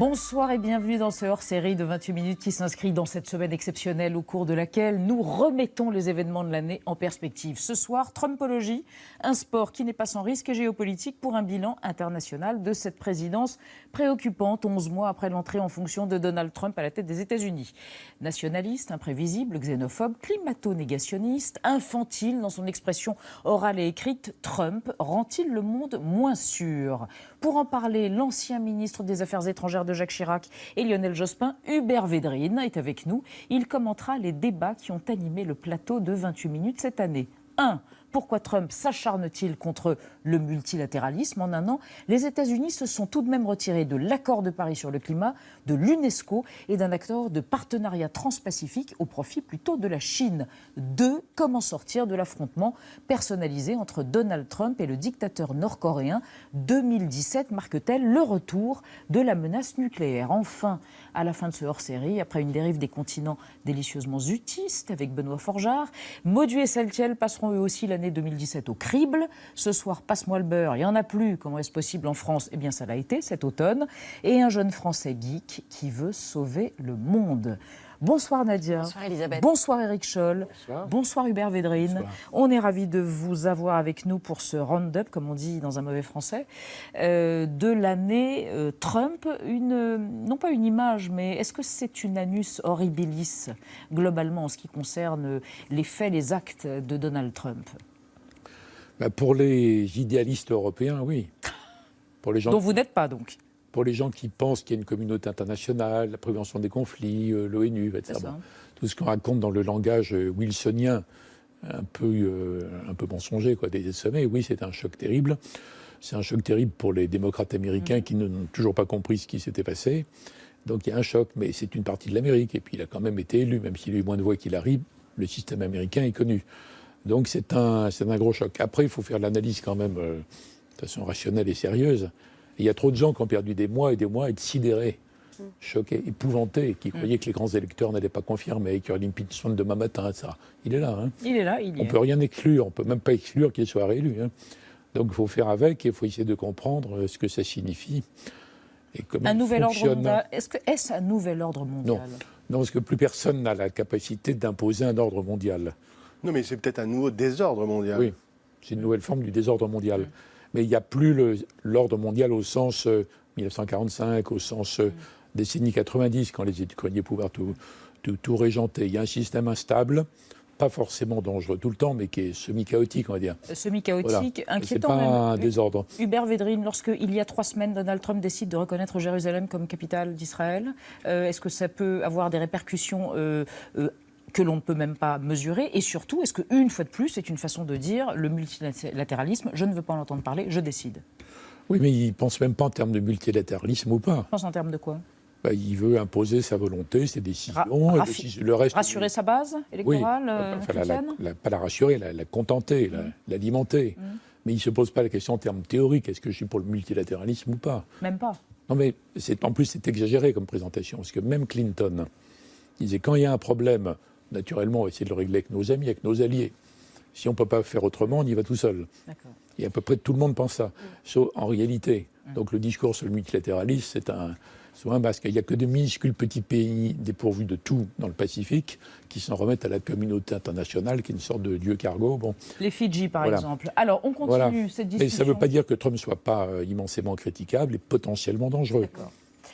Bonsoir et bienvenue dans ce hors-série de 28 minutes qui s'inscrit dans cette semaine exceptionnelle au cours de laquelle nous remettons les événements de l'année en perspective. Ce soir, Trumpologie, un sport qui n'est pas sans risque géopolitique pour un bilan international de cette présidence préoccupante 11 mois après l'entrée en fonction de Donald Trump à la tête des États-Unis. Nationaliste, imprévisible, xénophobe, climato-négationniste, infantile dans son expression orale et écrite, Trump rend-il le monde moins sûr ? Pour en parler, l'ancien ministre des Affaires étrangères de Jacques Chirac et Lionel Jospin, Hubert Védrine, est avec nous. Il commentera les débats qui ont animé le plateau de 28 minutes cette année. 1. Pourquoi Trump s'acharne-t-il contre le multilatéralisme ? En un an, les États-Unis se sont tout de même retirés de l'accord de Paris sur le climat, de l'UNESCO et d'un accord de partenariat transpacifique au profit plutôt de la Chine. 2. Comment sortir de l'affrontement personnalisé entre Donald Trump et le dictateur nord-coréen ? 2017 marque-t-elle le retour de la menace nucléaire ? Enfin, à la fin de ce hors-série, après une dérive des continents délicieusement utistes avec Benoît Forgeard, Maudu et Saltiel passeront eux aussi l'année 2017 au crible. Ce soir, passe-moi le beurre, il n'y en a plus. Comment est-ce possible en France ? Eh bien, ça l'a été cet automne. Et un jeune Français geek qui veut sauver le monde. Bonsoir Nadia. Bonsoir Elisabeth. Bonsoir Éric Scholl. Bonsoir. Bonsoir Hubert Védrine. Bonsoir. On est ravis de vous avoir avec nous pour ce round-up, comme on dit dans un mauvais français, de l'année Trump. Non pas une image, mais est-ce que c'est une annus horribilis, globalement, en ce qui concerne les faits, les actes de Donald Trump ? Pour les idéalistes européens, oui. Pour les gens dont vous n'êtes pas, donc. Pour les gens qui pensent qu'il y a une communauté internationale, la prévention des conflits, l'ONU, etc. Bon, tout ce qu'on raconte dans le langage wilsonien, un peu mensonger, quoi, des sommets, oui, c'est un choc terrible. C'est un choc terrible pour les démocrates américains qui n'ont toujours pas compris ce qui s'était passé. Donc il y a un choc, mais c'est une partie de l'Amérique. Et puis il a quand même été élu, même s'il a eu moins de voix qu'il arrive, le système américain est connu. Donc c'est un gros choc. Après, il faut faire l'analyse quand même de façon rationnelle et sérieuse. Et il y a trop de gens qui ont perdu des mois et des mois à être sidérés, choqués, épouvantés, qui croyaient que les grands électeurs n'allaient pas confirmer, qu'il y aurait l'impeachment demain matin, etc. Il est là. Hein. Il est là, il y est. On ne peut rien exclure, on ne peut même pas exclure qu'il soit réélu. Hein. Donc il faut faire avec et il faut essayer de comprendre ce que ça signifie. Et comment un nouvel fonctionne. Ordre mondial. Est-ce un nouvel ordre mondial ? Non, parce que plus personne n'a la capacité d'imposer un ordre mondial. Non, mais c'est peut-être un nouveau désordre mondial. Oui, c'est une nouvelle forme du désordre mondial. Mais il n'y a plus l'ordre mondial au sens 1945, au sens décennie 90, quand les Ukrainiens pouvaient tout régenter. Il y a un système instable, pas forcément dangereux tout le temps, mais qui est semi-chaotique, on va dire. Semi-chaotique, voilà. inquiétant. C'est pas même. un désordre. Hubert Védrine, lorsqu'il y a 3 semaines, Donald Trump décide de reconnaître Jérusalem comme capitale d'Israël, est-ce que ça peut avoir des répercussions que l'on ne peut même pas mesurer, et surtout, est-ce qu'une fois de plus, c'est une façon de dire le multilatéralisme, je ne veux pas en entendre parler, je décide. Oui, mais il ne pense même pas en termes de multilatéralisme ou pas. Il pense en termes de quoi ? Il veut imposer sa volonté, ses décisions, le reste. Rassurer sa base électorale pas la rassurer, la contenter, l'alimenter. Mais il ne se pose pas la question en termes théoriques, est-ce que je suis pour le multilatéralisme ou pas ? Même pas. Non, mais en plus, c'est exagéré comme présentation, parce que même Clinton disait quand il y a un problème, naturellement, on va essayer de le régler avec nos amis, avec nos alliés. Si on ne peut pas faire autrement, on y va tout seul. D'accord. Et à peu près tout le monde pense ça. Sauf en réalité. Donc le discours sur le multilatéralisme, c'est un masque. Il n'y a que de minuscules petits pays dépourvus de tout dans le Pacifique qui s'en remettent à la communauté internationale, qui est une sorte de dieu cargo. Bon. Les Fidji, par exemple. Alors, on continue cette discussion. Mais ça ne veut pas dire que Trump ne soit pas immensément critiquable et potentiellement dangereux. D'accord.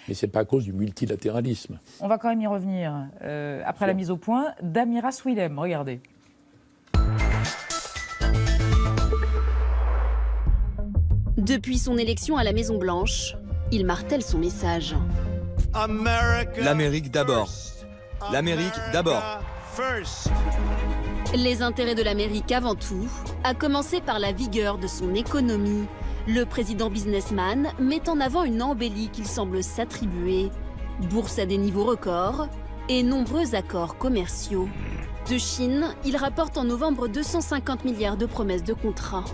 Mais ce n'est pas à cause du multilatéralisme. On va quand même y revenir. Après la mise au point, Damiras Willem, regardez. Depuis son élection à la Maison-Blanche, il martèle son message. L'Amérique d'abord. L'Amérique d'abord. Les intérêts de l'Amérique avant tout, à commencer par la vigueur de son économie. Le président businessman met en avant une embellie qu'il semble s'attribuer. Bourse à des niveaux records et nombreux accords commerciaux. De Chine, il rapporte en novembre 250 milliards de promesses de contrats.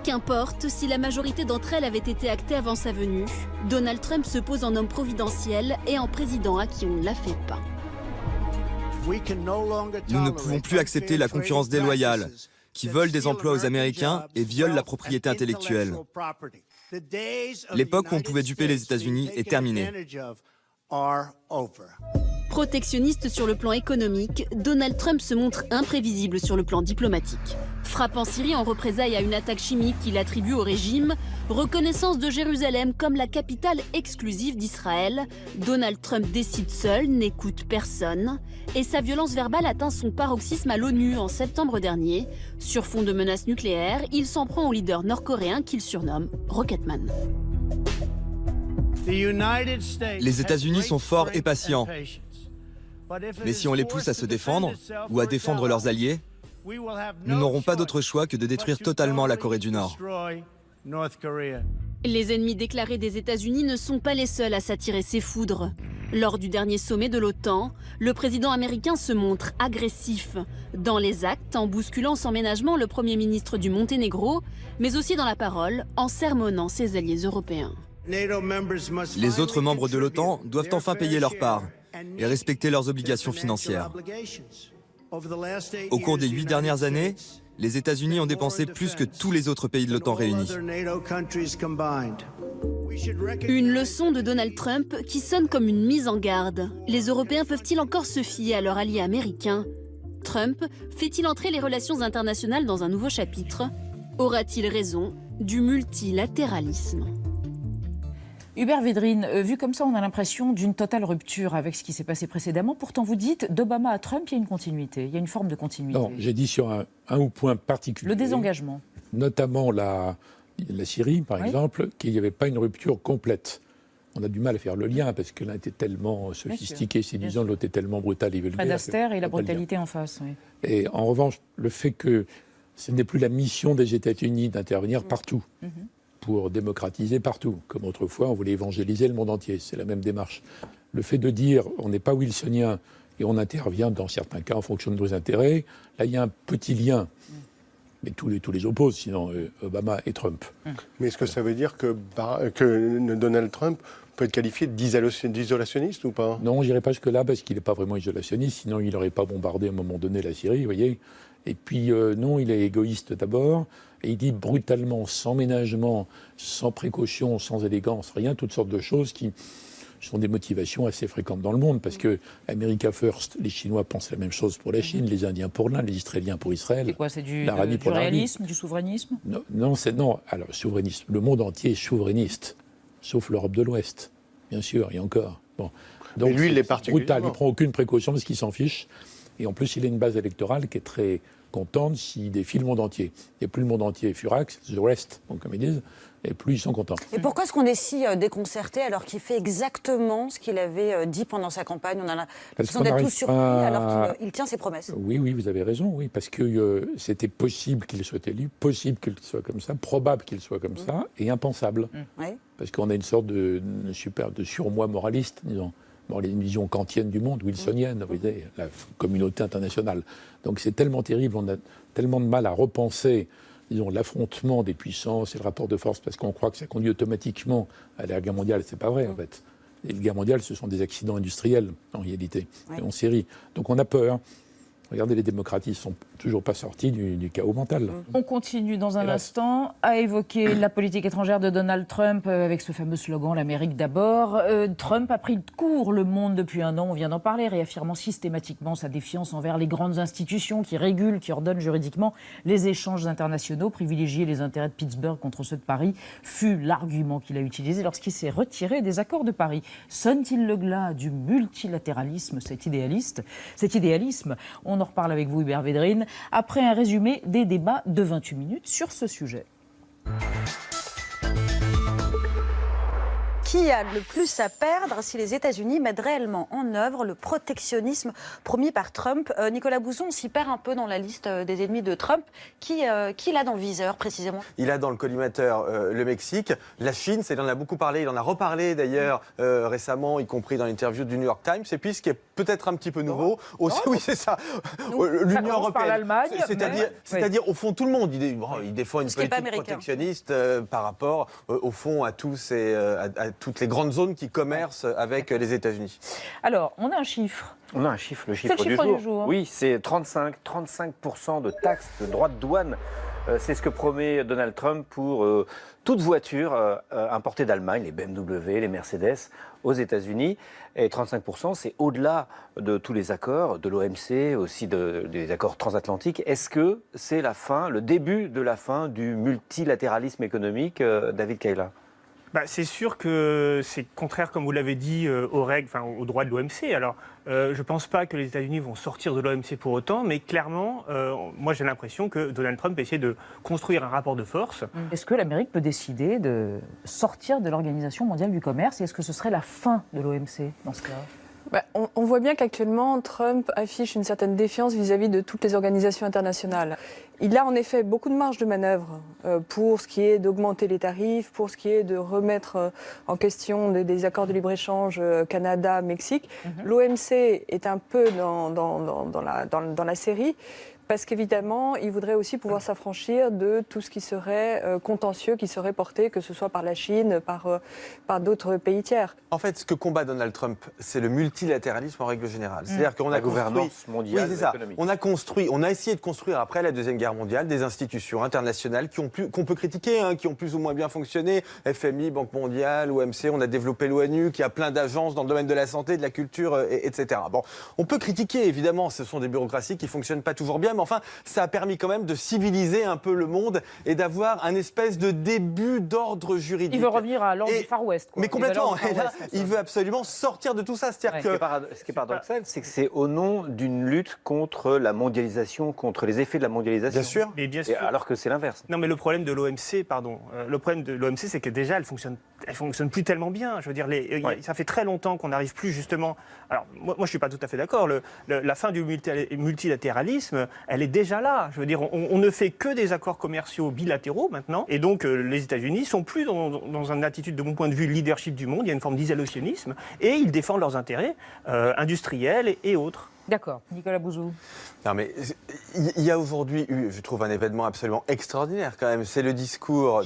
Qu'importe si la majorité d'entre elles avaient été actées avant sa venue, Donald Trump se pose en homme providentiel et en président à qui on ne la fait pas. Nous ne pouvons plus accepter la concurrence déloyale, qui vole des emplois aux Américains et viole la propriété intellectuelle. L'époque où on pouvait duper les États-Unis est terminée. Protectionniste sur le plan économique, Donald Trump se montre imprévisible sur le plan diplomatique. Frappe en Syrie en représailles à une attaque chimique qu'il attribue au régime, reconnaissance de Jérusalem comme la capitale exclusive d'Israël, Donald Trump décide seul, n'écoute personne, et sa violence verbale atteint son paroxysme à l'ONU en septembre dernier. Sur fond de menaces nucléaires, il s'en prend au leader nord-coréen qu'il surnomme Rocketman. Les États-Unis sont forts et patients. Mais si on les pousse à se défendre ou à défendre leurs alliés, nous n'aurons pas d'autre choix que de détruire totalement la Corée du Nord. Les ennemis déclarés des États-Unis ne sont pas les seuls à s'attirer ses foudres. Lors du dernier sommet de l'OTAN, le président américain se montre agressif. Dans les actes, en bousculant sans ménagement le Premier ministre du Monténégro, mais aussi dans la parole, en sermonnant ses alliés européens. Les autres membres de l'OTAN doivent enfin payer leur part et respecter leurs obligations financières. Au cours des 8 dernières années, les États-Unis ont dépensé plus que tous les autres pays de l'OTAN réunis. Une leçon de Donald Trump qui sonne comme une mise en garde. Les Européens peuvent-ils encore se fier à leur allié américain ? Trump fait-il entrer les relations internationales dans un nouveau chapitre ? Aura-t-il raison du multilatéralisme ? Hubert Védrine, vu comme ça, on a l'impression d'une totale rupture avec ce qui s'est passé précédemment. Pourtant, vous dites, d'Obama à Trump, il y a une continuité, il y a une forme de continuité. Non, j'ai dit sur un point particulier. Le désengagement. Notamment la Syrie, par exemple, qu'il n'y avait pas une rupture complète. On a du mal à faire le lien parce que l'un était tellement sophistiqué, séduisant, l'autre est tellement brutal et vulgaire. Fred Astaire et la brutalité en face. Oui. Et en revanche, le fait que ce n'est plus la mission des États-Unis d'intervenir partout. Pour démocratiser partout. Comme autrefois, on voulait évangéliser le monde entier. C'est la même démarche. Le fait de dire on n'est pas wilsonien et on intervient dans certains cas en fonction de nos intérêts, là, il y a un petit lien. Mais tous les opposent, sinon Obama et Trump. Mais est-ce que ça veut dire que Donald Trump peut être qualifié d'isolationniste ou pas ? Non, je n'irai pas jusque-là parce qu'il n'est pas vraiment isolationniste, sinon il n'aurait pas bombardé à un moment donné la Syrie, vous voyez. Et puis, non, il est égoïste d'abord. Et il dit brutalement, sans ménagement, sans précaution, sans élégance, rien, toutes sortes de choses qui sont des motivations assez fréquentes dans le monde. Parce que America First, les Chinois pensent la même chose pour la Chine, les Indiens pour l'Inde, les Israéliens pour Israël. C'est quoi, c'est du pour réalisme, du souverainisme ? Non, non. Alors, souverainisme. Le monde entier est souverainiste, sauf l'Europe de l'Ouest, bien sûr, et encore. Bon. Donc, mais lui, il est particulièrement. Brutal, il ne prend aucune précaution parce qu'il s'en fiche. Et en plus, il a une base électorale qui est très contente s'il défie le monde entier. Et plus le monde entier est furax, the rest, comme ils disent, et plus ils sont contents. Et pourquoi est-ce qu'on est si déconcerté alors qu'il fait exactement ce qu'il avait dit pendant sa campagne ? On a l'impression d'être tous surpris alors qu'il tient ses promesses. Oui, vous avez raison, oui, parce que c'était possible qu'il soit élu, possible qu'il soit comme ça, probable qu'il soit comme ça, et impensable. Oui. Parce qu'on a une sorte de surmoi moraliste, disons. Une vision kantienne du monde, wilsonienne, vous voyez, la communauté internationale. Donc c'est tellement terrible, on a tellement de mal à repenser, disons, l'affrontement des puissances et le rapport de force, parce qu'on croit que ça conduit automatiquement à la guerre mondiale. C'est pas vrai, en fait. Et les guerres mondiales, ce sont des accidents industriels, en réalité, et en série. Donc on a peur. Regardez, les démocrates, ils ne sont toujours pas sortis du chaos mental. On continue dans un instant à évoquer la politique étrangère de Donald Trump avec ce fameux slogan « L'Amérique d'abord ». Trump a pris de court le monde depuis un an, on vient d'en parler, réaffirmant systématiquement sa défiance envers les grandes institutions qui régulent, qui ordonnent juridiquement les échanges internationaux. Privilégier les intérêts de Pittsburgh contre ceux de Paris fut l'argument qu'il a utilisé lorsqu'il s'est retiré des accords de Paris. Sonne-t-il le glas du multilatéralisme, cet idéalisme? On en reparle avec vous, Hubert Védrine, après un résumé des débats de 28 minutes sur ce sujet. Qui a le plus à perdre si les États-Unis mettent réellement en œuvre le protectionnisme promis par Trump ? Nicolas Bouzon, on s'y perd un peu dans la liste des ennemis de Trump. Qui l'a dans le viseur, précisément ? Il a dans le collimateur le Mexique, la Chine, il en a beaucoup parlé, il en a reparlé d'ailleurs récemment, y compris dans l'interview du New York Times. Et puis ce qui est peut-être un petit peu nouveau, aussi, oui c'est ça, l'Union européenne, c'est-à-dire au fond tout le monde, il défend une politique protectionniste par rapport au fond à tous à toutes les grandes zones qui commercent avec les États-Unis. Alors, on a un chiffre. On a un chiffre, le chiffre du jour. Oui, c'est 35% de taxes, de droits de douane C'est ce que promet Donald Trump pour toute voiture importée d'Allemagne, les BMW, les Mercedes, aux États-Unis. Et 35%, c'est au-delà de tous les accords, de l'OMC, aussi des accords transatlantiques. Est-ce que c'est la fin, le début de la fin du multilatéralisme économique, David Kayla? C'est sûr que c'est contraire, comme vous l'avez dit, aux règles, aux droits de l'OMC. Alors, je ne pense pas que les États-Unis vont sortir de l'OMC pour autant, mais clairement, moi j'ai l'impression que Donald Trump essaie de construire un rapport de force. Est-ce que l'Amérique peut décider de sortir de l'Organisation mondiale du commerce et est-ce que ce serait la fin de l'OMC dans ce cas ? On voit bien qu'actuellement, Trump affiche une certaine défiance vis-à-vis de toutes les organisations internationales. Il a en effet beaucoup de marge de manœuvre pour ce qui est d'augmenter les tarifs, pour ce qui est de remettre en question des accords de libre-échange Canada-Mexique. L'OMC est un peu dans la série. Parce qu'évidemment, il voudrait aussi pouvoir s'affranchir de tout ce qui serait contentieux, qui serait porté, que ce soit par la Chine, par d'autres pays tiers. En fait, ce que combat Donald Trump, c'est le multilatéralisme en règle générale. C'est-à-dire qu'on a la gouvernance mondiale, oui, c'est ça. économique. On a essayé de construire après la Deuxième Guerre mondiale des institutions internationales qu'on peut critiquer, qui ont plus ou moins bien fonctionné. FMI, Banque mondiale, OMC, on a développé l'ONU, qui a plein d'agences dans le domaine de la santé, de la culture, etc. Bon, on peut critiquer, évidemment, ce sont des bureaucraties qui ne fonctionnent pas toujours bien, mais enfin, ça a permis quand même de civiliser un peu le monde et d'avoir un espèce de début d'ordre juridique. Il veut revenir à l'ordre du Far West. Mais complètement. Et là, il veut absolument sortir de tout ça. C'est-à-dire que... Ce qui est paradoxal, c'est que c'est au nom d'une lutte contre la mondialisation, contre les effets de la mondialisation. Bien sûr. Mais bien sûr. Alors que c'est l'inverse. Non, mais le problème de l'OMC, c'est que déjà, elle fonctionne plus tellement bien. Je veux dire, ça fait très longtemps qu'on n'arrive plus justement... Alors, moi, je ne suis pas tout à fait d'accord. La fin du multilatéralisme, elle est déjà là. Je veux dire, on ne fait que des accords commerciaux bilatéraux maintenant. Et donc, les États-Unis sont plus dans une attitude, de mon point de vue, leadership du monde. Il y a une forme d'isolationnisme. Et ils défendent leurs intérêts industriels et autres. D'accord. Nicolas Bouzou. Non, mais il y a aujourd'hui eu, je trouve, un événement absolument extraordinaire quand même. C'est le discours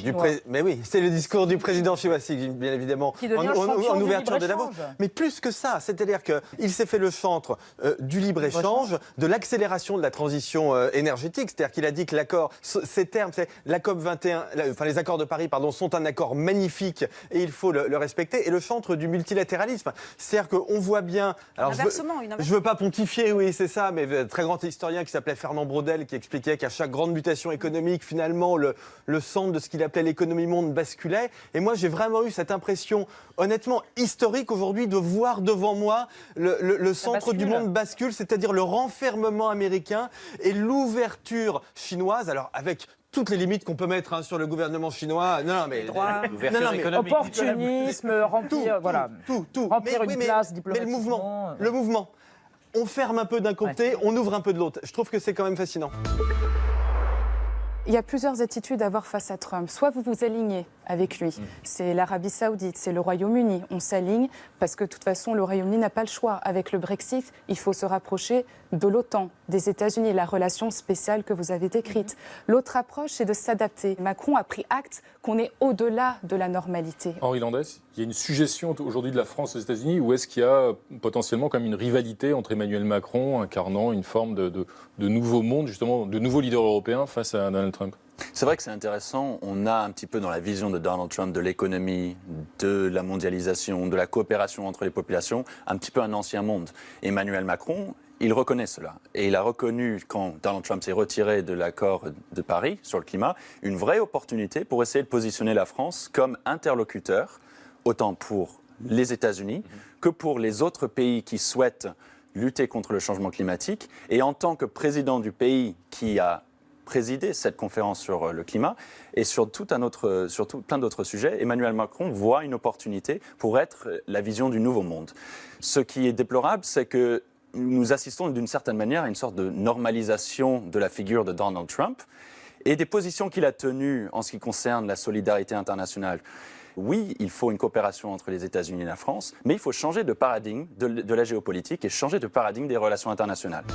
c'est le discours du président chinois, bien évidemment, qui devient en ouverture de Davos. Mais plus que ça, c'est-à-dire qu'il s'est fait le chantre du libre-échange, de l'accélération de la transition énergétique. C'est-à-dire qu'il a dit que ces termes, c'est la COP 21, les accords de Paris, sont un accord magnifique et il faut le respecter. Et le chantre du multilatéralisme. C'est-à-dire qu'on voit bien. Alors, je veux pas pontifier, oui, c'est ça, mais très grand historien qui s'appelait Fernand Braudel qui expliquait qu'à chaque grande mutation économique, finalement, le centre de ce qu'il appelait l'économie monde basculait. Et moi, j'ai vraiment eu cette impression, honnêtement, historique aujourd'hui, de voir devant moi le centre du monde bascule, c'est-à-dire le renfermement américain et l'ouverture chinoise, alors avec toutes les limites qu'on peut mettre sur le gouvernement chinois. Opportunisme, remplir, remplir une place diplomatiquement. Mais le mouvement. On ferme un peu d'un côté, on ouvre un peu de l'autre. Je trouve que c'est quand même fascinant. Il y a plusieurs attitudes à avoir face à Trump. Soit vous vous alignez avec lui, c'est l'Arabie Saoudite, c'est le Royaume-Uni. On s'aligne parce que de toute façon, le Royaume-Uni n'a pas le choix. Avec le Brexit, il faut se rapprocher de l'OTAN, des États-Unis, la relation spéciale que vous avez décrite. L'autre approche, c'est de s'adapter. Macron a pris acte qu'on est au-delà de la normalité. Henri Landès, il y a une suggestion aujourd'hui de la France aux États-Unis ou est-ce qu'il y a potentiellement comme une rivalité entre Emmanuel Macron incarnant une forme de nouveau monde, justement, de nouveau leader européen face à Donald Trump? C'est vrai que c'est intéressant. On a un petit peu dans la vision de Donald Trump de l'économie, de la mondialisation, de la coopération entre les populations, un petit peu un ancien monde. Emmanuel Macron, il reconnaît cela. Et il a reconnu, quand Donald Trump s'est retiré de l'accord de Paris sur le climat, une vraie opportunité pour essayer de positionner la France comme interlocuteur, autant pour les États-Unis que pour les autres pays qui souhaitent lutter contre le changement climatique. Et en tant que président du pays qui a présider cette conférence sur le climat et sur plein d'autres sujets, Emmanuel Macron voit une opportunité pour être la vision du nouveau monde. Ce qui est déplorable, c'est que nous assistons d'une certaine manière à une sorte de normalisation de la figure de Donald Trump et des positions qu'il a tenues en ce qui concerne la solidarité internationale. Oui, il faut une coopération entre les États-Unis et la France, mais il faut changer de paradigme de la géopolitique et changer de paradigme des relations internationales.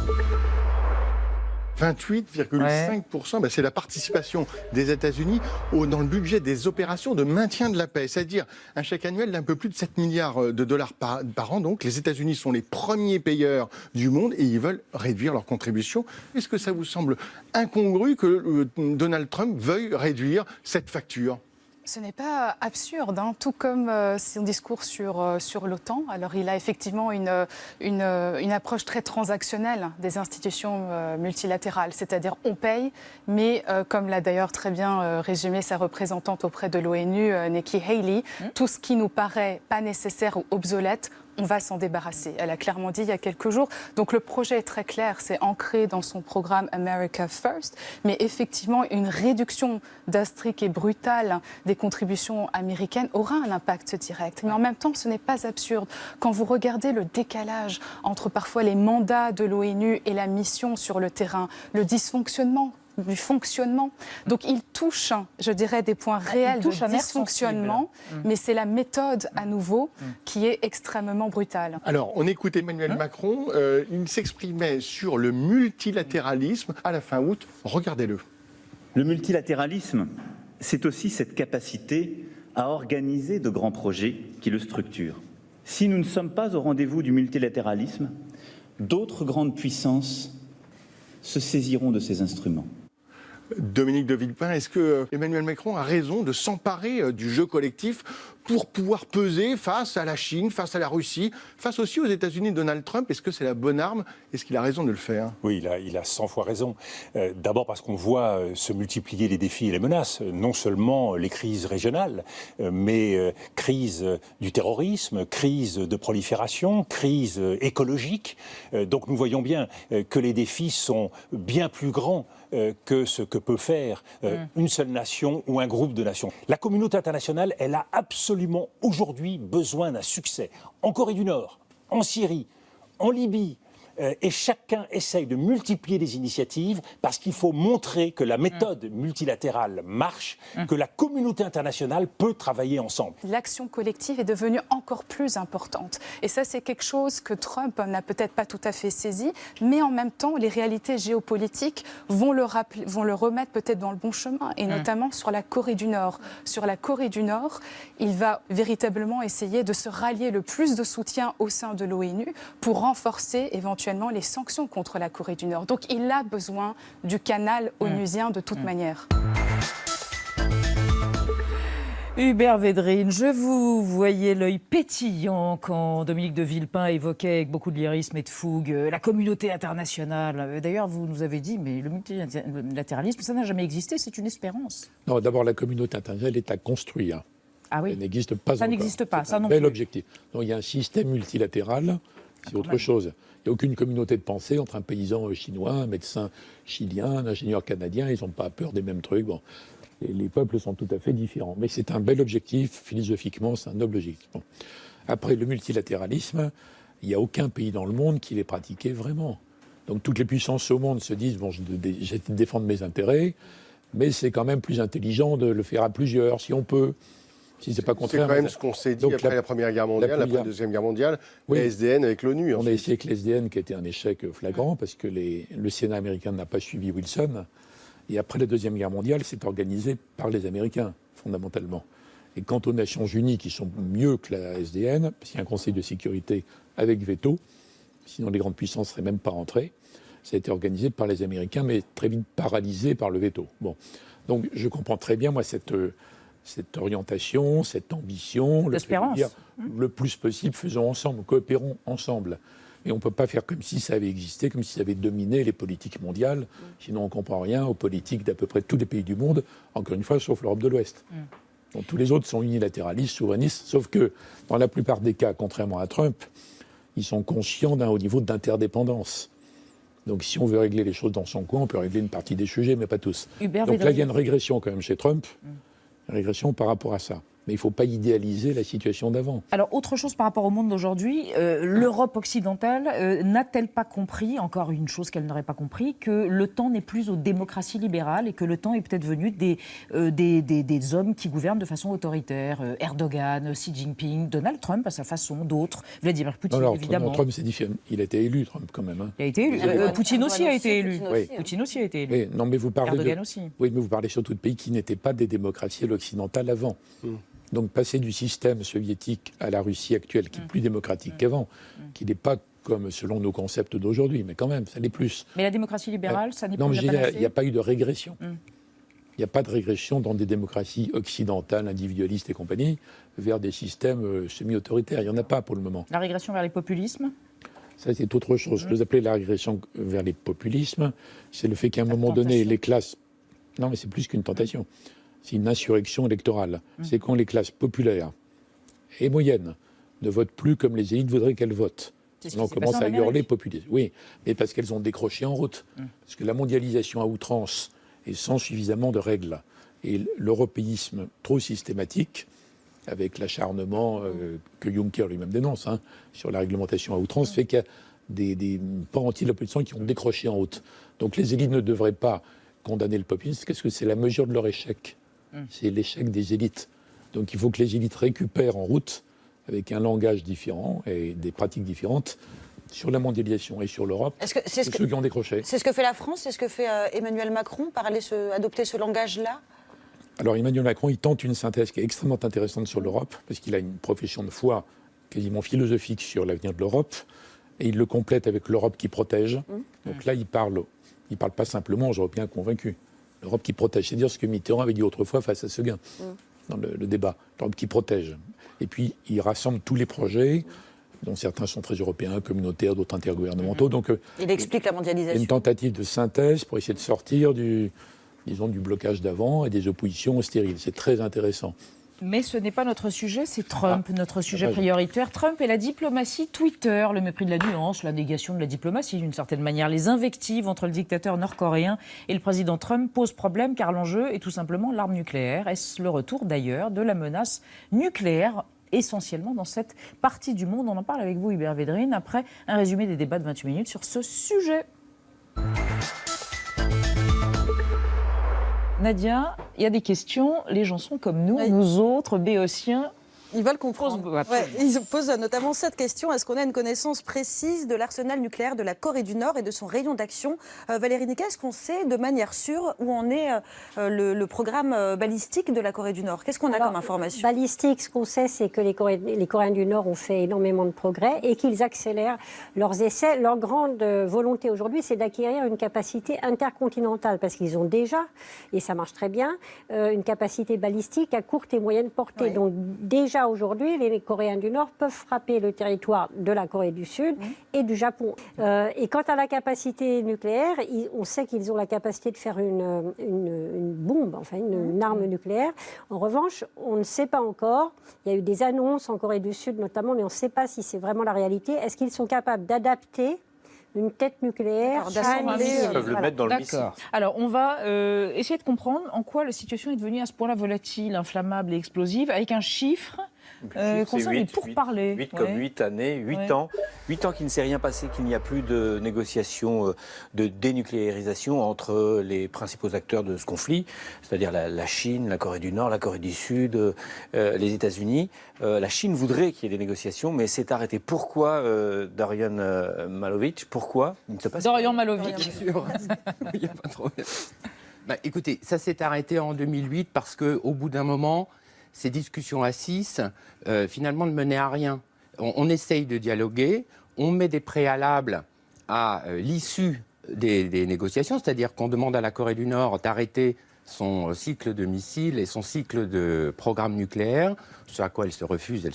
28,5%, c'est la participation des États-Unis dans le budget des opérations de maintien de la paix, c'est-à-dire un chèque annuel d'un peu plus de 7 milliards de dollars par an. Donc les États-Unis sont les premiers payeurs du monde et ils veulent réduire leur contribution. Est-ce que ça vous semble incongru que Donald Trump veuille réduire cette facture ? Ce n'est pas absurde, tout comme son discours sur l'OTAN. Alors il a effectivement une approche très transactionnelle des institutions multilatérales, c'est-à-dire on paye, mais comme l'a d'ailleurs très bien résumé sa représentante auprès de l'ONU, Nikki Haley, tout ce qui nous paraît pas nécessaire ou obsolète, on va s'en débarrasser. Elle a clairement dit il y a quelques jours. Donc le projet est très clair, c'est ancré dans son programme America First, mais effectivement une réduction drastique et brutale des contributions américaines aura un impact direct. Mais en même temps, ce n'est pas absurde. Quand vous regardez le décalage entre parfois les mandats de l'ONU et la mission sur le terrain, le dysfonctionnement du fonctionnement. Donc il touche, je dirais, des points réels de dysfonctionnement, mais c'est la méthode, à nouveau, qui est extrêmement brutale. Alors, on écoute Emmanuel Macron, il s'exprimait sur le multilatéralisme à la fin août. Regardez-le. Le multilatéralisme, c'est aussi cette capacité à organiser de grands projets qui le structurent. Si nous ne sommes pas au rendez-vous du multilatéralisme, d'autres grandes puissances se saisiront de ces instruments. Dominique de Villepin, est-ce que Emmanuel Macron a raison de s'emparer du jeu collectif pour pouvoir peser face à la Chine, face à la Russie, face aussi aux États-Unis de Donald Trump? Est-ce que c'est la bonne arme? Est-ce qu'il a raison de le faire? Oui, il a 100 fois raison. D'abord parce qu'on voit se multiplier les défis et les menaces. Non seulement les crises régionales, mais crise du terrorisme, crise de prolifération, crise écologique. Donc nous voyons bien que les défis sont bien plus grands que ce que peut faire une seule nation ou un groupe de nations. La communauté internationale, elle a absolument aujourd'hui besoin d'un succès. En Corée du Nord, en Syrie, en Libye, et chacun essaye de multiplier les initiatives parce qu'il faut montrer que la méthode multilatérale marche, que la communauté internationale peut travailler ensemble. L'action collective est devenue encore plus importante. Et ça, c'est quelque chose que Trump n'a peut-être pas tout à fait saisi, mais en même temps, les réalités géopolitiques vont le remettre peut-être dans le bon chemin, et notamment sur la Corée du Nord. Sur la Corée du Nord, il va véritablement essayer de se rallier le plus de soutien au sein de l'ONU pour renforcer éventuellement les sanctions contre la Corée du Nord. Donc il a besoin du canal onusien de toute manière. Hubert Védrine, je vous voyais l'œil pétillant quand Dominique de Villepin évoquait avec beaucoup de lyrisme et de fougue la communauté internationale. D'ailleurs, vous nous avez dit, mais le multilatéralisme, ça n'a jamais existé, c'est une espérance. Non, d'abord, la communauté internationale est à construire. Ah oui. Elle n'existe pas ça encore. N'existe pas, c'est ça un non bel plus. Objectif. Donc il y a un système multilatéral, c'est autre chose. Il n'y a aucune communauté de pensée entre un paysan chinois, un médecin chilien, un ingénieur canadien. Ils n'ont pas peur des mêmes trucs. Bon, les peuples sont tout à fait différents. Mais c'est un bel objectif, philosophiquement, c'est un noble objectif. Bon. Après, le multilatéralisme, il n'y a aucun pays dans le monde qui l'ait pratiqué vraiment. Donc toutes les puissances au monde se disent, bon, j'essaie de défendre mes intérêts, mais c'est quand même plus intelligent de le faire à plusieurs, si on peut. Si c'est pas contraire. C'est quand même ce qu'on s'est dit donc après la Première Guerre mondiale, après la Deuxième Guerre mondiale, la SDN avec l'ONU. On a essayé avec l'SDN qui a été un échec flagrant parce que le Sénat américain n'a pas suivi Wilson. Et après la Deuxième Guerre mondiale, c'est organisé par les Américains, fondamentalement. Et quant aux Nations Unies, qui sont mieux que la SDN, parce qu'il y a un Conseil de sécurité avec veto, sinon les grandes puissances ne seraient même pas rentrées, ça a été organisé par les Américains, mais très vite paralysé par le veto. Bon. Donc je comprends très bien, moi, cette orientation, cette ambition, l'espérance. Le plus possible, faisons ensemble, coopérons ensemble. Et on ne peut pas faire comme si ça avait existé, comme si ça avait dominé les politiques mondiales. Sinon, on ne comprend rien aux politiques d'à peu près tous les pays du monde, encore une fois, sauf l'Europe de l'Ouest. Donc tous les autres sont unilatéralistes, souverainistes, sauf que dans la plupart des cas, contrairement à Trump, ils sont conscients d'un haut niveau d'interdépendance. Donc si on veut régler les choses dans son coin, on peut régler une partie des sujets, mais pas tous. Donc là, il y a une régression quand même chez Trump. Régression par rapport à ça. Mais il ne faut pas idéaliser la situation d'avant. Alors, autre chose par rapport au monde d'aujourd'hui, l'Europe occidentale n'a-t-elle pas compris, encore une chose qu'elle n'aurait pas compris, que le temps n'est plus aux démocraties libérales et que le temps est peut-être venu des hommes qui gouvernent de façon autoritaire. Erdogan, Xi Jinping, Donald Trump à sa façon, d'autres, Vladimir Poutine, évidemment. Trump, c'est différent. Il a été élu, Trump, quand même. Hein. Il a été élu. Poutine aussi a été élu. Poutine aussi a été élu. Oui, non, mais vous parlez Erdogan aussi. Oui, mais vous parlez surtout de pays qui n'étaient pas des démocraties à l'occidental avant. Donc passer du système soviétique à la Russie actuelle, qui est plus démocratique qu'avant, qui n'est pas comme selon nos concepts d'aujourd'hui, mais quand même, ça l'est plus. Mais la démocratie libérale, ça n'est pas... Non, il n'y a pas eu de régression. Il n'y a pas de régression dans des démocraties occidentales, individualistes et compagnie, vers des systèmes semi-autoritaires. Il n'y en a pas pour le moment. La régression vers les populismes ? Ça, c'est autre chose. Je vous appelais la régression vers les populismes. C'est le fait qu'à un moment donné, les classes... Non, mais c'est plus qu'une tentation. C'est une insurrection électorale. C'est quand les classes populaires et moyennes ne votent plus comme les élites voudraient qu'elles votent. On commence à hurler populisme. Oui, mais parce qu'elles ont décroché en route. Parce que la mondialisation à outrance et sans suffisamment de règles, et l'européisme trop systématique, avec l'acharnement que Juncker lui-même dénonce sur la réglementation à outrance, fait qu'il y a des pans entiers de l'opposition qui ont décroché en route. Donc les élites ne devraient pas condamner le populisme, parce que c'est la mesure de leur échec. C'est l'échec des élites. Donc il faut que les élites récupèrent en route, avec un langage différent et des pratiques différentes, sur la mondialisation et sur l'Europe, ceux qui ont décroché. C'est ce que fait la France, c'est ce que fait Emmanuel Macron, adopter ce langage-là? Alors Emmanuel Macron, il tente une synthèse qui est extrêmement intéressante sur l'Europe, parce qu'il a une profession de foi quasiment philosophique sur l'avenir de l'Europe, et il le complète avec l'Europe qui protège. Donc là, il parle pas simplement aux Européens convaincus. L'Europe qui protège, c'est dire ce que Mitterrand avait dit autrefois face à Seguin, dans le débat. L'Europe qui protège. Et puis, il rassemble tous les projets, dont certains sont très européens, communautaires, d'autres intergouvernementaux. Donc, il explique la mondialisation. Une tentative de synthèse pour essayer de sortir du blocage d'avant et des oppositions stériles. C'est très intéressant. Mais ce n'est pas notre sujet, c'est Trump, notre sujet prioritaire. Trump et la diplomatie Twitter, le mépris de la nuance, la négation de la diplomatie d'une certaine manière. Les invectives entre le dictateur nord-coréen et le président Trump posent problème car l'enjeu est tout simplement l'arme nucléaire. Est-ce le retour d'ailleurs de la menace nucléaire essentiellement dans cette partie du monde? On en parle avec vous, Hubert Védrine, après un résumé des débats de 28 minutes sur ce sujet. Nadia, il y a des questions, les gens sont comme nous, nous autres, béotiens. Ils veulent comprendre. Ils posent notamment cette question. Est-ce qu'on a une connaissance précise de l'arsenal nucléaire de la Corée du Nord et de son rayon d'action? Valérie Nica, est-ce qu'on sait de manière sûre où en est le programme balistique de la Corée du Nord? Qu'est-ce qu'on a comme information? Balistique, ce qu'on sait, c'est que les Coréens du Nord ont fait énormément de progrès et qu'ils accélèrent leurs essais. Leur grande volonté aujourd'hui, c'est d'acquérir une capacité intercontinentale parce qu'ils ont déjà, et ça marche très bien, une capacité balistique à courte et moyenne portée. Donc déjà, aujourd'hui, les Coréens du Nord peuvent frapper le territoire de la Corée du Sud et du Japon. Et quant à la capacité nucléaire, on sait qu'ils ont la capacité de faire une bombe, enfin une arme nucléaire. En revanche, on ne sait pas encore. Il y a eu des annonces en Corée du Sud notamment, mais on ne sait pas si c'est vraiment la réalité. Est-ce qu'ils sont capables d'adapter une tête nucléaire? Ils peuvent le mettre dans le missile. Alors, on va essayer de comprendre en quoi la situation est devenue à ce point-là volatile, inflammable et explosive, avec un chiffre concernant les pourparlers. 8 comme 8 années, 8 ans. 8 ans qu'il ne s'est rien passé, qu'il n'y a plus de négociations de dénucléarisation entre les principaux acteurs de ce conflit, c'est-à-dire la Chine, la Corée du Nord, la Corée du Sud, les États-Unis. La Chine voudrait qu'il y ait des négociations, mais c'est arrêté. Pourquoi, Dorian Malovic? Pourquoi il ne se passe Dorian Malovic. Il n'y a pas de problème. Écoutez, ça s'est arrêté en 2008 parce qu'au bout d'un moment, ces discussions à 6, finalement, ne menaient à rien. On essaye de dialoguer, on met des préalables à l'issue des négociations, c'est-à-dire qu'on demande à la Corée du Nord d'arrêter son cycle de missiles et son cycle de programme nucléaire, ce à quoi elle se refuse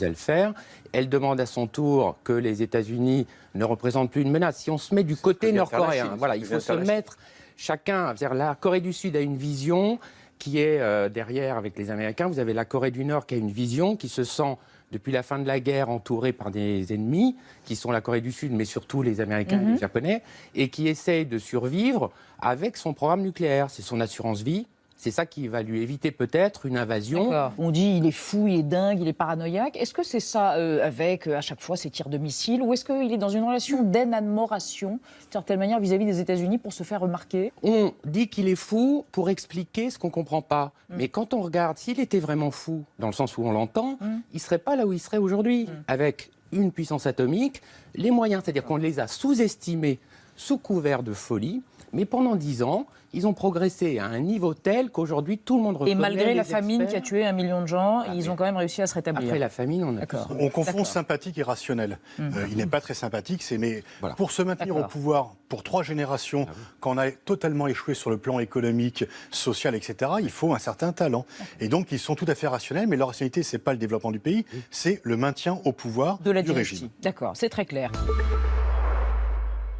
à le faire. Elle demande à son tour que les États-Unis ne représentent plus une menace. Si on se met du côté nord-coréen, voilà, il faut se mettre chacun, la Corée du Sud a une vision qui est derrière avec les Américains. Vous avez la Corée du Nord qui a une vision, qui se sent, depuis la fin de la guerre, entourée par des ennemis, qui sont la Corée du Sud, mais surtout les Américains et les Japonais, et qui essaye de survivre avec son programme nucléaire. C'est son assurance vie. C'est ça qui va lui éviter peut-être une invasion. D'accord. On dit il est fou, il est dingue, il est paranoïaque. Est-ce que c'est ça avec à chaque fois ces tirs de missiles, ou est-ce qu'il est dans une relation d'admiration, d'une certaine manière, vis-à-vis des États-Unis pour se faire remarquer? On dit qu'il est fou pour expliquer ce qu'on ne comprend pas. Mais quand on regarde, s'il était vraiment fou, dans le sens où on l'entend, il ne serait pas là où il serait aujourd'hui, avec une puissance atomique, les moyens, c'est-à-dire qu'on les a sous-estimés sous couvert de folie, mais pendant 10 ans, ils ont progressé à un niveau tel qu'aujourd'hui, tout le monde reconnaît. Et malgré la famine experts. qui a tué 1 million de gens, ils ont quand même réussi à se rétablir. Après la famine, on a... On confond sympathique et rationnel. Il n'est pas très sympathique, mais voilà. Pour se maintenir au pouvoir pour 3 générations, quand on a totalement échoué sur le plan économique, social, etc., il faut un certain talent. Et donc, ils sont tout à fait rationnels, mais leur rationalité, ce n'est pas le développement du pays, c'est le maintien au pouvoir de la du dynastie. régime. D'accord, c'est très clair.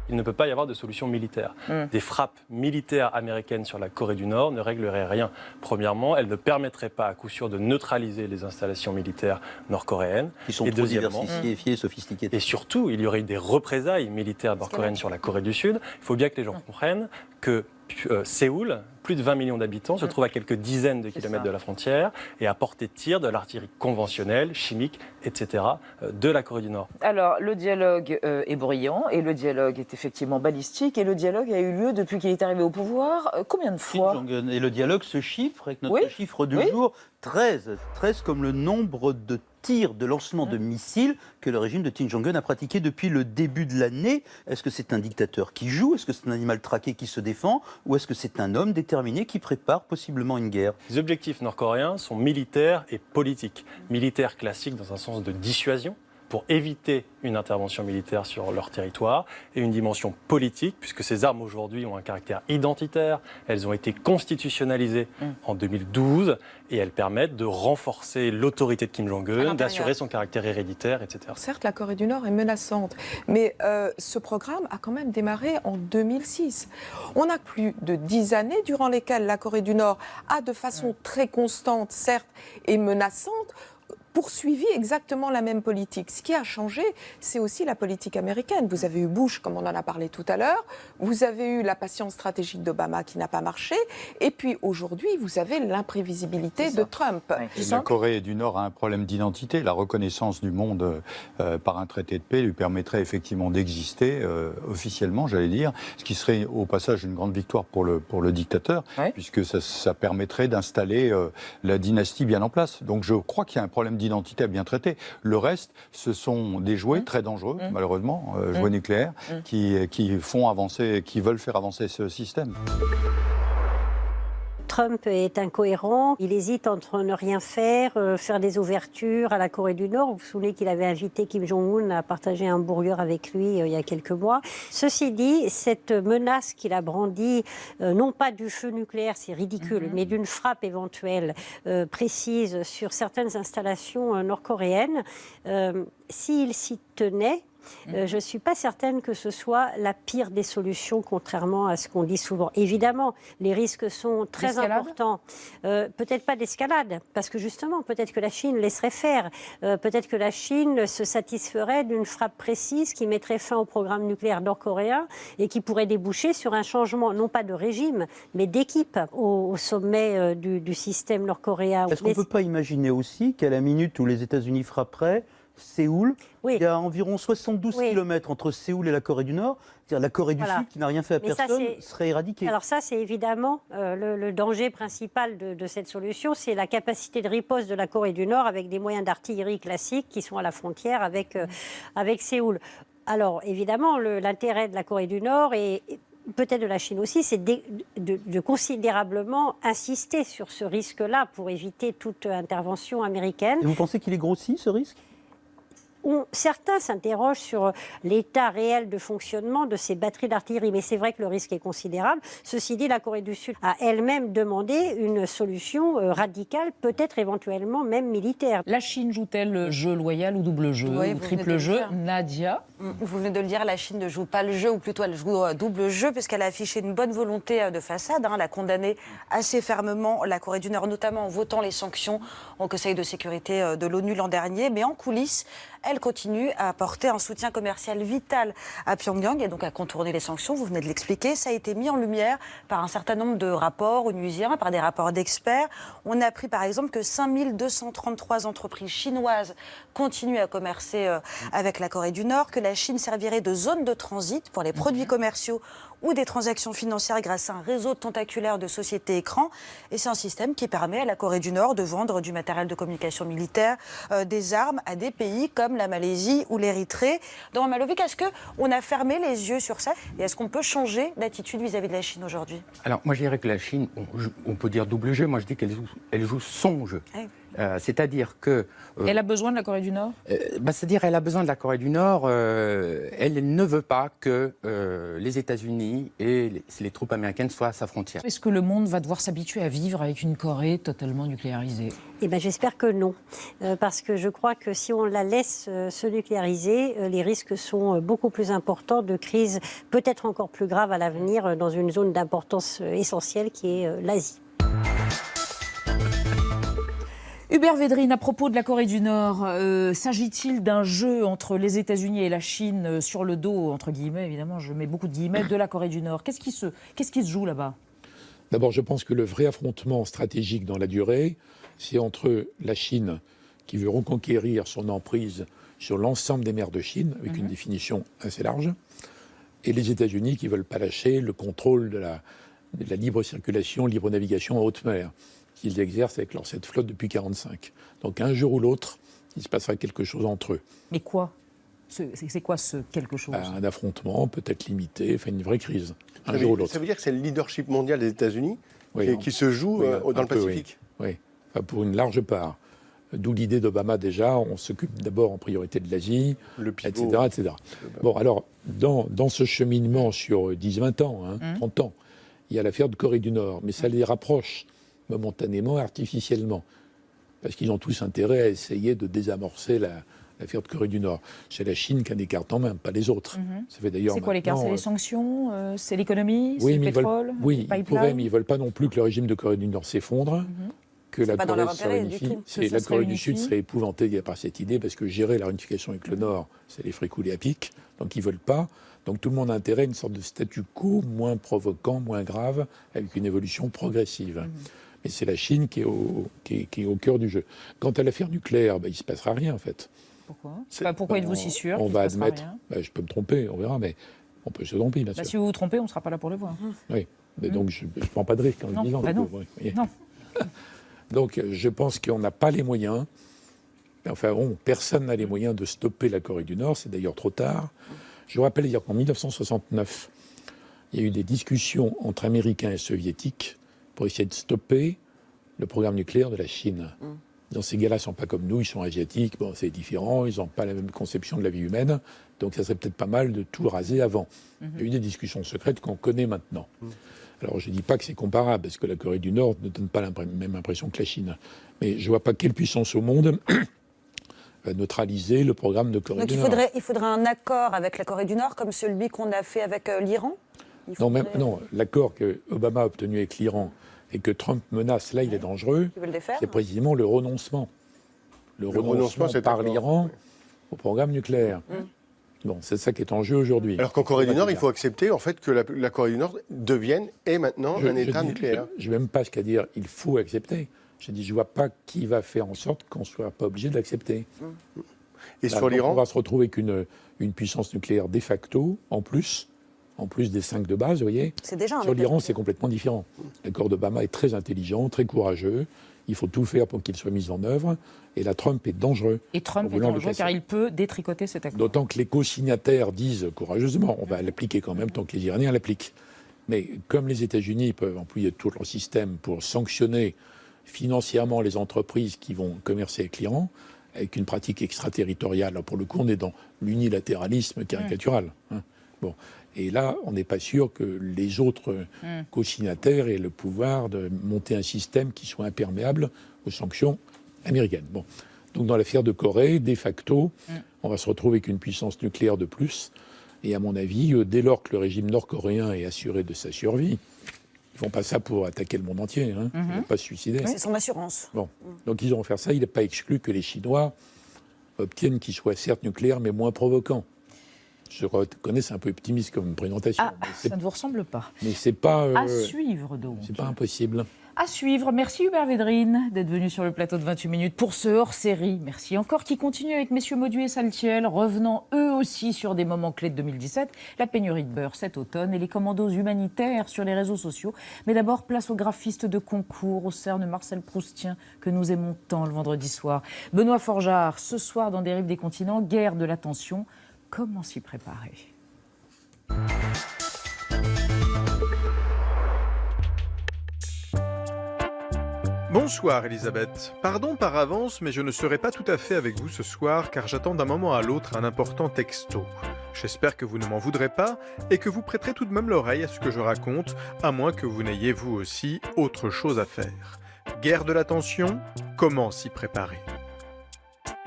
Il ne peut pas y avoir de solution militaire. Des frappes militaires américaines sur la Corée du Nord ne régleraient rien. Premièrement, elles ne permettraient pas à coup sûr de neutraliser les installations militaires nord-coréennes. Qui sont et trop deuxièmement, diversifiées et sophistiquées. Et surtout, il y aurait eu des représailles militaires nord-coréennes sur la Corée du Sud. Il faut bien que les gens comprennent que Séoul, plus de 20 millions d'habitants, se trouve à quelques dizaines de kilomètres de la frontière et à portée de tir de l'artillerie conventionnelle, chimique, etc. de la Corée du Nord. Alors, le dialogue est brillant et le dialogue est effectivement balistique et le dialogue a eu lieu depuis qu'il est arrivé au pouvoir. Combien de fois? Et le dialogue se chiffre avec notre chiffre du jour, 13. 13 comme le nombre de tirs de lancement de missiles que le régime de Kim Jong-un a pratiqué depuis le début de l'année. Est-ce que c'est un dictateur qui joue? Est-ce que c'est un animal traqué qui se défend? Ou est-ce que c'est un homme déterminé qui prépare possiblement une guerre? Les objectifs nord-coréens sont militaires et politiques. Militaires classiques dans un sens de dissuasion, pour éviter une intervention militaire sur leur territoire, et une dimension politique, puisque ces armes aujourd'hui ont un caractère identitaire, elles ont été constitutionnalisées en 2012, et elles permettent de renforcer l'autorité de Kim Jong-un, d'assurer son caractère héréditaire, etc. Certes, la Corée du Nord est menaçante, mais ce programme a quand même démarré en 2006. On a plus de 10 années durant lesquelles la Corée du Nord a de façon très constante, certes, et menaçante, poursuivi exactement la même politique. Ce qui a changé, c'est aussi la politique américaine. Vous avez eu Bush, comme on en a parlé tout à l'heure, vous avez eu la patience stratégique d'Obama qui n'a pas marché, et puis aujourd'hui, vous avez l'imprévisibilité de Trump. La Corée du Nord a un problème d'identité. La reconnaissance du monde par un traité de paix lui permettrait effectivement d'exister officiellement, j'allais dire, ce qui serait au passage une grande victoire pour le dictateur, puisque ça permettrait d'installer la dynastie bien en place. Donc je crois qu'il y a un problème d'identité à bien traiter. Le reste, ce sont des jouets très dangereux, malheureusement, jouets nucléaires, qui font avancer, qui veulent faire avancer ce système. Trump est incohérent, il hésite entre ne rien faire, faire des ouvertures à la Corée du Nord. Vous vous souvenez qu'il avait invité Kim Jong-un à partager un hamburger avec lui il y a quelques mois. Ceci dit, cette menace qu'il a brandie, non pas du feu nucléaire, c'est ridicule, mais d'une frappe éventuelle précise sur certaines installations nord-coréennes, s'il s'y tenait, je ne suis pas certaine que ce soit la pire des solutions, contrairement à ce qu'on dit souvent. Évidemment, les risques sont très importants. Peut-être pas d'escalade, parce que justement, peut-être que la Chine laisserait faire. Peut-être que la Chine se satisferait d'une frappe précise qui mettrait fin au programme nucléaire nord-coréen et qui pourrait déboucher sur un changement, non pas de régime, mais d'équipe au sommet du système nord-coréen. Est-ce qu'on ne peut pas imaginer aussi qu'à la minute où les États-Unis frapperaient, Séoul, il y a environ 72 km entre Séoul et la Corée du Nord, c'est-à-dire la Corée du Sud, qui n'a rien fait à personne, serait éradiquée. Alors ça, c'est évidemment le danger principal de cette solution, c'est la capacité de riposte de la Corée du Nord avec des moyens d'artillerie classiques qui sont à la frontière avec Séoul. Alors évidemment, l'intérêt de la Corée du Nord et peut-être de la Chine aussi, c'est de considérablement insister sur ce risque-là pour éviter toute intervention américaine. Et vous pensez qu'il est grossi, ce risque ? Certains s'interrogent sur l'état réel de fonctionnement de ces batteries d'artillerie, mais c'est vrai que le risque est considérable. Ceci dit, la Corée du Sud a elle-même demandé une solution radicale, peut-être éventuellement même militaire. La Chine joue-t-elle le jeu loyal ou double jeu, ou triple jeu? Nadia? Vous venez de le dire, la Chine ne joue pas le jeu, ou plutôt elle joue double jeu, puisqu'elle a affiché une bonne volonté de façade. Elle a condamné assez fermement la Corée du Nord, notamment en votant les sanctions au Conseil de sécurité de l'ONU l'an dernier. Mais en coulisses, elle elle continue à apporter un soutien commercial vital à Pyongyang et donc à contourner les sanctions. Vous venez de l'expliquer. Ça a été mis en lumière par un certain nombre de rapports onusiens, par des rapports d'experts. On a appris par exemple que 5233 entreprises chinoises continuent à commercer avec la Corée du Nord, que la Chine servirait de zone de transit pour les produits commerciaux ou des transactions financières grâce à un réseau tentaculaire de sociétés écrans. Et c'est un système qui permet à la Corée du Nord de vendre du matériel de communication militaire, des armes à des pays comme la Malaisie ou l'Érythrée. Dans Malovic, est-ce qu'on a fermé les yeux sur ça et est-ce qu'on peut changer d'attitude vis-à-vis de la Chine aujourd'hui? Alors moi je dirais que la Chine, on peut dire double jeu, moi je dis qu'elle joue son jeu. Oui. C'est-à-dire que... Elle a besoin de la Corée du Nord c'est-à-dire qu'elle a besoin de la Corée du Nord. Elle ne veut pas que les États-Unis et les troupes américaines soient à sa frontière. Est-ce que le monde va devoir s'habituer à vivre avec une Corée totalement nucléarisée? Eh bien, j'espère que non. Parce que je crois que si on la laisse se nucléariser, les risques sont beaucoup plus importants de crise peut-être encore plus grave à l'avenir dans une zone d'importance essentielle qui est l'Asie. Hubert Védrine, à propos de la Corée du Nord, s'agit-il d'un jeu entre les États-Unis et la Chine sur le dos, entre guillemets, évidemment, je mets beaucoup de guillemets, de la Corée du Nord? Qu'est-ce qui se joue là-bas? D'abord, je pense que le vrai affrontement stratégique dans la durée, c'est entre la Chine, qui veut reconquérir son emprise sur l'ensemble des mers de Chine, avec une définition assez large, et les États-Unis qui ne veulent pas lâcher le contrôle de la libre circulation, libre navigation en haute mer, qu'ils exercent avec leur cette flotte depuis 1945. Donc un jour ou l'autre, il se passera quelque chose entre eux. Mais quoi? C'est quoi ce quelque chose? Un affrontement, peut-être limité, enfin une vraie crise, un jour ou l'autre. Ça veut dire que c'est le leadership mondial des États-Unis qui se joue dans le Pacifique? Oui, enfin, pour une large part. D'où l'idée d'Obama déjà, on s'occupe d'abord en priorité de l'Asie, etc., etc. Bon, alors, dans ce cheminement sur 10-20 ans, 30 ans, il y a l'affaire de Corée du Nord, mais ça les rapproche momentanément, artificiellement, parce qu'ils ont tous intérêt à essayer de désamorcer l'affaire de Corée du Nord. C'est la Chine qui a des cartes en main, pas les autres. Ça fait d'ailleurs c'est quoi les cartes? C'est les sanctions? C'est l'économie? Oui, c'est le pétrole? ils pourraient, mais ils ne veulent pas non plus que le régime de Corée du Nord s'effondre. Que la Corée se réunifie. La Corée du Sud serait épouvantée par cette idée, parce que gérer la réunification avec le Nord, c'est les frais coulés à pic, donc ils ne veulent pas. Donc tout le monde a intérêt à une sorte de statu quo moins provoquant, moins grave, avec une évolution progressive. Mais c'est la Chine qui est au cœur du jeu. Quant à l'affaire nucléaire, il ne se passera rien en fait. Pourquoi Pourquoi êtes-vous si sûr? On va admettre, je peux me tromper, on verra, mais on peut se tromper bien sûr. Si vous vous trompez, on ne sera pas là pour le voir. Oui, mais donc je ne prends pas de risque en le disant. Non. Donc je pense qu'on n'a pas les moyens, enfin personne n'a les moyens de stopper la Corée du Nord, c'est d'ailleurs trop tard. Je vous rappelle dire qu'en 1969, il y a eu des discussions entre Américains et Soviétiques pour essayer de stopper le programme nucléaire de la Chine. Donc ces gars-là ne sont pas comme nous, ils sont asiatiques, c'est différent, ils n'ont pas la même conception de la vie humaine, donc ça serait peut-être pas mal de tout raser avant. Il y a eu des discussions secrètes qu'on connaît maintenant. Alors je ne dis pas que c'est comparable, parce que la Corée du Nord ne donne pas la même impression que la Chine. Mais je ne vois pas quelle puissance au monde va neutraliser le programme de Corée du Nord. Donc il faudrait un accord avec la Corée du Nord, comme celui qu'on a fait avec l'Iran? Non, l'accord que Obama a obtenu avec l'Iran et que Trump menace, là il est dangereux, c'est précisément le renoncement. Le renoncement par l'Iran au programme nucléaire. Bon, c'est ça qui est en jeu aujourd'hui. Alors qu'en Corée du Nord, il faut accepter en fait que la Corée du Nord devienne et maintenant un État nucléaire. Je ne vais même pas jusqu'à dire il faut accepter. Je dis je ne vois pas qui va faire en sorte qu'on ne soit pas obligé de l'accepter. Et sur l'Iran, on va se retrouver avec une puissance nucléaire de facto en plus des 5 de base, vous voyez. C'est déjà sur l'Iran, c'est complètement différent. L'accord d'Obama est très intelligent, très courageux. Il faut tout faire pour qu'il soit mis en œuvre. Et là, Trump est dangereux. Et Trump est dangereux car il peut détricoter cet accord. D'autant que les co-signataires disent courageusement, on va l'appliquer quand même tant que les Iraniens l'appliquent. Mais comme les États-Unis peuvent employer tout leur système pour sanctionner financièrement les entreprises qui vont commercer avec l'Iran, avec une pratique extraterritoriale, là, pour le coup, on est dans l'unilatéralisme caricatural. Bon. Et là, on n'est pas sûr que les autres co-signataires aient le pouvoir de monter un système qui soit imperméable aux sanctions américaines. Bon. Donc dans l'affaire de Corée, de facto, on va se retrouver avec une puissance nucléaire de plus. Et à mon avis, dès lors que le régime nord-coréen est assuré de sa survie, ils ne font pas ça pour attaquer le monde entier, ils ne vont pas se suicider. C'est son assurance. Bon. Donc ils vont faire ça. Il n'est pas exclu que les Chinois obtiennent qu'il soit certes nucléaire, mais moins provoquant. Je reconnais, c'est un peu optimiste comme présentation. Ça ne vous ressemble pas. Mais c'est pas... À suivre, donc. C'est pas impossible. À suivre. Merci Hubert Védrine d'être venu sur le plateau de 28 minutes pour ce hors-série. Merci encore qui continue avec messieurs Mauduit et Saltiel, revenant eux aussi sur des moments clés de 2017, la pénurie de beurre cet automne et les commandos humanitaires sur les réseaux sociaux. Mais d'abord, place aux graphistes de concours, au CERN Marcel Proustien, que nous aimons tant le vendredi soir. Benoît Forgeard, ce soir dans Des Rives des Continents, guerre de l'attention. Comment s'y préparer ? Bonsoir Elisabeth. Pardon par avance, mais je ne serai pas tout à fait avec vous ce soir car j'attends d'un moment à l'autre un important texto. J'espère que vous ne m'en voudrez pas et que vous prêterez tout de même l'oreille à ce que je raconte, à moins que vous n'ayez vous aussi autre chose à faire. Guerre de l'attention, comment s'y préparer ?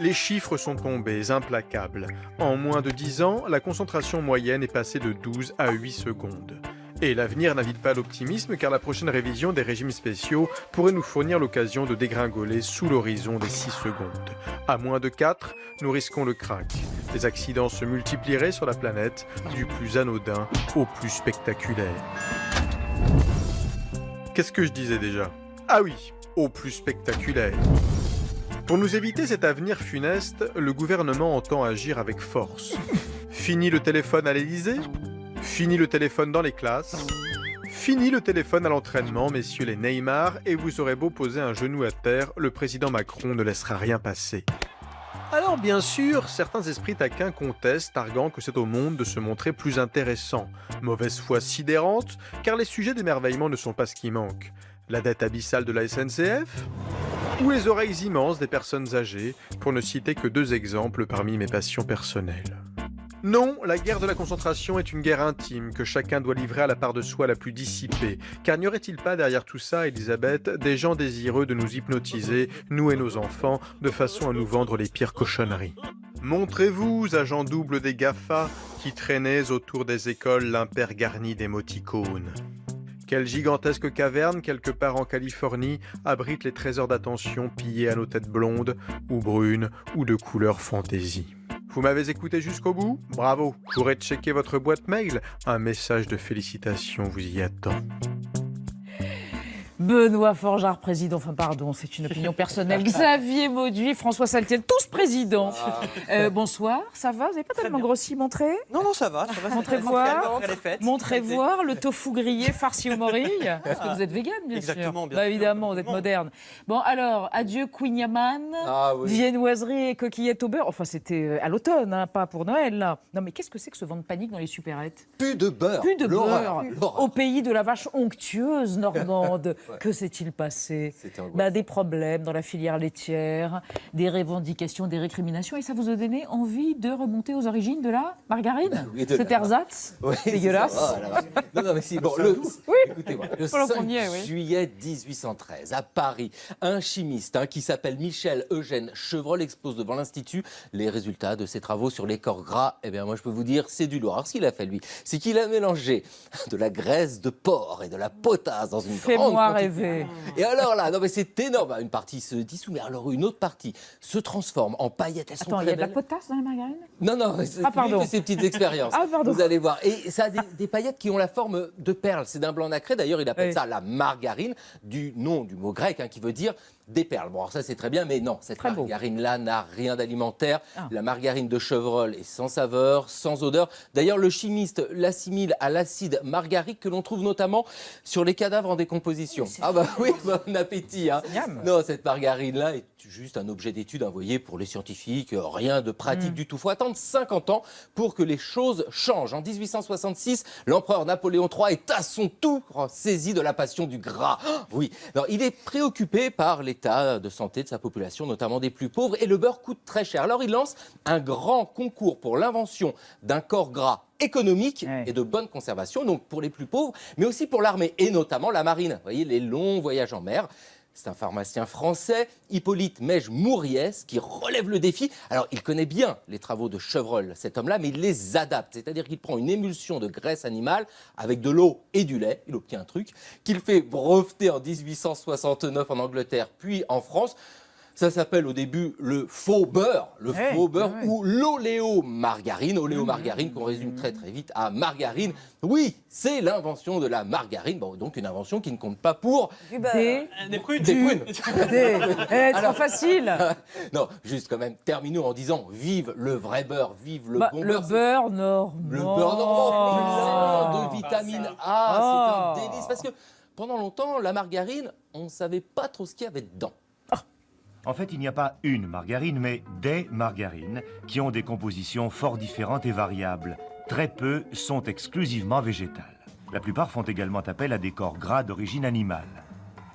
Les chiffres sont tombés, implacables. En moins de 10 ans, la concentration moyenne est passée de 12 à 8 secondes. Et l'avenir n'invite pas l'optimisme car la prochaine révision des régimes spéciaux pourrait nous fournir l'occasion de dégringoler sous l'horizon des 6 secondes. À moins de 4, nous risquons le crack. Les accidents se multiplieraient sur la planète, du plus anodin au plus spectaculaire. Qu'est-ce que je disais déjà ? Ah oui, au plus spectaculaire. Pour nous éviter cet avenir funeste, le gouvernement entend agir avec force. Fini le téléphone à l'Élysée ? Fini le téléphone dans les classes. Fini le téléphone à l'entraînement, messieurs les Neymar, et vous aurez beau poser un genou à terre, le président Macron ne laissera rien passer. Alors bien sûr, certains esprits taquins contestent, arguant que c'est au monde de se montrer plus intéressant. Mauvaise foi sidérante, car les sujets d'émerveillement ne sont pas ce qui manque. La dette abyssale de la SNCF ? Ou les oreilles immenses des personnes âgées, pour ne citer que 2 exemples parmi mes passions personnelles. Non, la guerre de la concentration est une guerre intime que chacun doit livrer à la part de soi la plus dissipée. Car n'y aurait-il pas derrière tout ça, Elisabeth, des gens désireux de nous hypnotiser, nous et nos enfants, de façon à nous vendre les pires cochonneries ? Montrez-vous, agents doubles des GAFA, qui traînez autour des écoles l'impair garni d'émoticônes. Quelle gigantesque caverne, quelque part en Californie, abrite les trésors d'attention pillés à nos têtes blondes, ou brunes, ou de couleur fantaisie. Vous m'avez écouté jusqu'au bout ? Bravo. J'aurais checké votre boîte mail. Un message de félicitations vous y attend. Benoît Forgeard, président, c'est une opinion personnelle. Xavier Mauduit, François Saltiel, tous présidents. Bonsoir, ça va ? Vous n'avez pas tellement grossi, montrez ? Non, ça va. Montrez voir le tofu grillé farci aux morilles. Parce que vous êtes végane, bien sûr. Exactement, bien sûr. Évidemment, vous êtes moderne. Bon, alors, adieu Queen Yaman, viennoiserie et coquillettes au beurre. Enfin, c'était à l'automne, hein, pas pour Noël, là. Non, mais qu'est-ce que c'est que ce vent de panique dans les supérettes ? Plus de beurre. L'horreur. Au pays de la vache onctueuse normande. Que s'est-il passé ? Des problèmes dans la filière laitière, des revendications, des récriminations, et ça vous a donné envie de remonter aux origines de la margarine ? Cet ersatz dégueulasse. Non, mais si, bon, écoutez-moi, le 5 juillet 1813, à Paris, un chimiste qui s'appelle Michel Eugène Chevreul expose devant l'Institut les résultats de ses travaux sur les corps gras. Eh bien, moi, je peux vous dire, c'est du lourd. Alors, ce qu'il a fait, lui, c'est qu'il a mélangé de la graisse de porc et de la potasse dans une grande quantité. Et alors là, non mais c'est énorme. Une partie se dissout, mais alors une autre partie se transforme en paillettes. Elles sont très il y a de la belles. potasse dans la margarine ? Non, il fait ses petites expériences. Vous allez voir. Et ça a des paillettes qui ont la forme de perles. C'est d'un blanc nacré. D'ailleurs, il appelle ça la margarine, du nom du mot grec qui veut dire des perles. Bon, alors ça c'est très bien, mais non, cette margarine-là n'a rien d'alimentaire. La margarine de Chevreul est sans saveur, sans odeur. D'ailleurs, le chimiste l'assimile à l'acide margarique que l'on trouve notamment sur les cadavres en décomposition. Bon appétit. Non, cette margarine-là est juste un objet d'étude, vous voyez, pour les scientifiques, rien de pratique du tout. Il faut attendre 50 ans pour que les choses changent. En 1866, l'empereur Napoléon III est à son tour saisi de la passion du gras. Oui, alors, il est préoccupé par l'état de santé de sa population, notamment des plus pauvres, et le beurre coûte très cher. Alors il lance un grand concours pour l'invention d'un corps gras économique et de bonne conservation, donc pour les plus pauvres, mais aussi pour l'armée, et notamment la marine. Vous voyez, les longs voyages en mer. C'est un pharmacien français, Hippolyte Mège-Mouriès, qui relève le défi. Alors, il connaît bien les travaux de Chevreul, cet homme-là, mais il les adapte. C'est-à-dire qu'il prend une émulsion de graisse animale avec de l'eau et du lait. Il obtient un truc qu'il fait breveter en 1869 en Angleterre, puis en France. Ça s'appelle au début le faux beurre, ou l'oléomargarine. Oléomargarine qu'on résume très très vite à margarine. Oui, c'est l'invention de la margarine, donc une invention qui ne compte pas pour des prunes. Trop facile. Non, juste quand même, terminons en disant vive le vrai beurre, vive le bon beurre. Le beurre normand. Le beurre normand, plein de vitamine A, c'est un délice. Parce que pendant longtemps, la margarine, on ne savait pas trop ce qu'il y avait dedans. En fait, il n'y a pas une margarine, mais des margarines qui ont des compositions fort différentes et variables. Très peu sont exclusivement végétales. La plupart font également appel à des corps gras d'origine animale.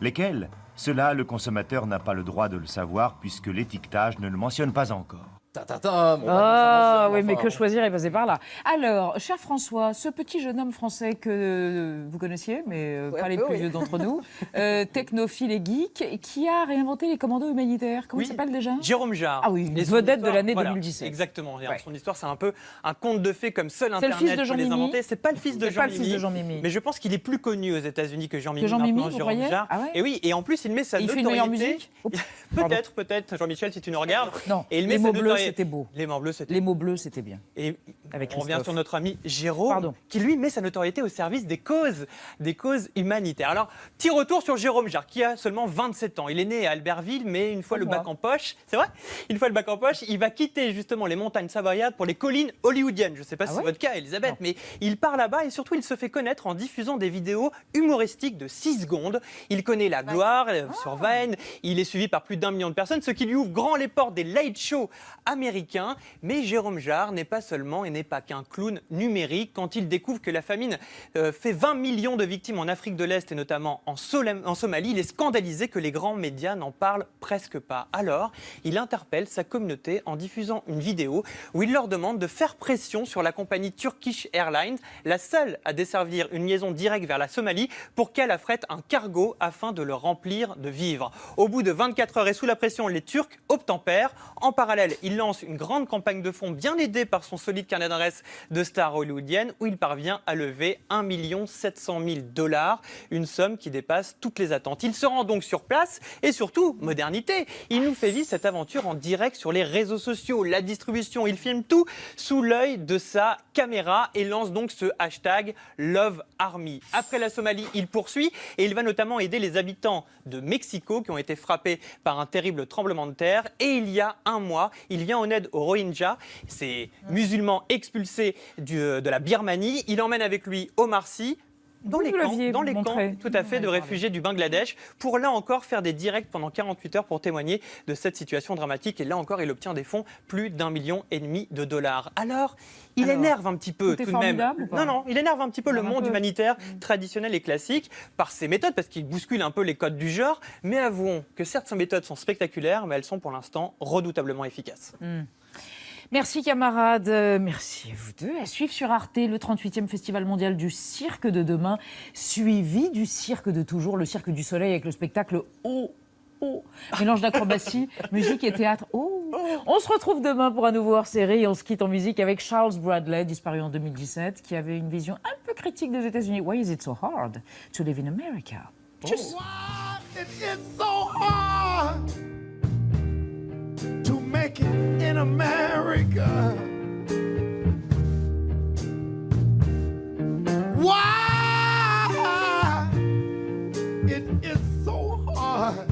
Lesquels? Cela, le consommateur n'a pas le droit de le savoir puisque l'étiquetage ne le mentionne pas encore. Oui, mais que choisir est passé par là. Alors, cher François, ce petit jeune homme français que vous connaissiez, mais pas les plus vieux d'entre nous, technophile et geek, qui a réinventé les commandos humanitaires. Comment il s'appelle déjà? Jérôme Jarre. Ah oui, une vedette de l'année 2017. Exactement. Son histoire, c'est un peu un conte de fées comme seul Internet peut les inventer. C'est pas le fils de Jean-Mimi. Mais je pense qu'il est plus connu aux États-Unis que Jean-Mimi. Jérôme Jarre. Et oui, et en plus, il met sa notoriété. Il fait une meilleure musique. Peut-être, Jean-Michel, si tu nous regardes. Non, et il met les mots bleus, c'était beau. Les mots bleus, c'était Les mots bleus, c'était bien. Et avec on revient sur notre ami Jérôme, qui lui met sa notoriété au service des causes humanitaires. Alors, petit retour sur Jérôme Jarre, qui a seulement 27 ans. Il est né à Albertville, mais une fois le bac en poche, c'est vrai, une fois le bac en poche, il va quitter justement les montagnes savoyardes pour les collines hollywoodiennes. Je ne sais pas si c'est votre cas, Elisabeth, mais il part là-bas et surtout, il se fait connaître en diffusant des vidéos humoristiques de 6 secondes. Il connaît la gloire sur Vine, il est suivi par plus d'1 million de personnes, ce qui lui ouvre grand les portes des late shows américains. Mais Jérôme Jarre n'est pas seulement et n'est pas qu'un clown numérique. Quand il découvre que la famine fait 20 millions de victimes en Afrique de l'Est et notamment en Somalie, il est scandalisé que les grands médias n'en parlent presque pas. Alors, il interpelle sa communauté en diffusant une vidéo où il leur demande de faire pression sur la compagnie Turkish Airlines, la seule à desservir une liaison directe vers la Somalie, pour qu'elle affrète un cargo afin de le remplir de vivres. Au bout de 24 heures et sous la pression, les Turcs obtempèrent. En parallèle, il lance une grande campagne de fonds bien aidé par son solide carnet d'adresses de stars hollywoodiennes où il parvient à lever 1 700 000 $, une somme qui dépasse toutes les attentes. Il se rend donc sur place et surtout, modernité, il nous fait vivre cette aventure en direct sur les réseaux sociaux, la distribution, il filme tout sous l'œil de sa caméra et lance donc ce hashtag Love Army. Après la Somalie, il poursuit et il va notamment aider les habitants de Mexico qui ont été frappés par un terrible tremblement de terre. Et il y a un mois, il vient en aide aux Rohingyas, ces musulmans expulsés de la Birmanie. Il emmène avec lui Omar Sy dans les camps tout à fait de réfugiés du Bangladesh pour là encore faire des directs pendant 48 heures pour témoigner de cette situation dramatique. Et là encore, il obtient des fonds, plus d'1,5 million de $. Alors, il énerve un petit peu tout de même. Non, il énerve un petit peu le monde humanitaire traditionnel et classique par ses méthodes, parce qu'il bouscule un peu les codes du genre. Mais avouons que certes, ses méthodes sont spectaculaires, mais elles sont pour l'instant redoutablement efficaces. Merci camarades, merci à vous deux. À suivre sur Arte, le 38e Festival mondial du cirque de demain, suivi du cirque de toujours, le Cirque du Soleil avec le spectacle mélange d'acrobatie, musique et théâtre. On se retrouve demain pour un nouveau hors-série et on se quitte en musique avec Charles Bradley, disparu en 2017, qui avait une vision un peu critique des États-Unis. Why is it so hard to live in America? Tchuss. Why it is so hard to make it in America? Why it is so hard